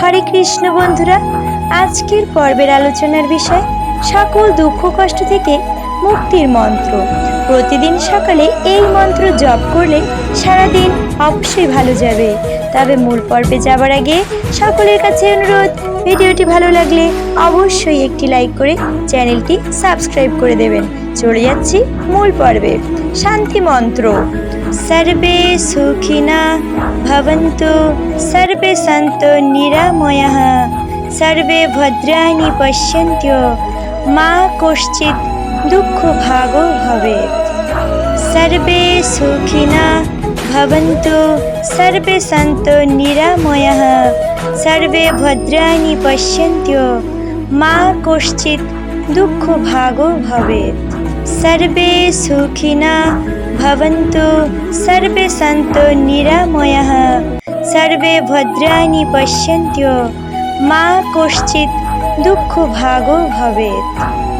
হরে কৃষ্ণ বন্ধুরা, আজকের পর্বের আলোচনার বিষয় সকল দুঃখ কষ্ট থেকে মুক্তির মন্ত্র। প্রতিদিন সকালে এই মন্ত্র জপ করলে সারাদিন অবশ্যই ভালো যাবে। তবে মূল পর্বে যাবার আগে সকলের কাছে অনুরোধ, ভিডিওটি ভালো লাগলে অবশ্যই একটি লাইক করে চ্যানেলটি সাবস্ক্রাইব করে দেবেন। চলে যাচ্ছি মূল পর্বে। শান্তি মন্ত্র। सर्वे सुखिना भवन्तु, सर्वे सन्तु निरामयाः, सर्वे भद्राणि पश्यन्तु, मा कश्चित् दुःखभागो भवेत्। सर्वे सुखिना भवन्तु, सर्वे सन्तु निरामयाः, सर्वे भद्राणि पश्यन्तु, मा कश्चित् दुःखभागो भवेत्। सर्वे सुखिना भवन्तु, सर्वे सन्तु निरामयाः, सर्वे भद्राणि पश्यन्तु, मा कश्चित् दुःखभागो भवेत्।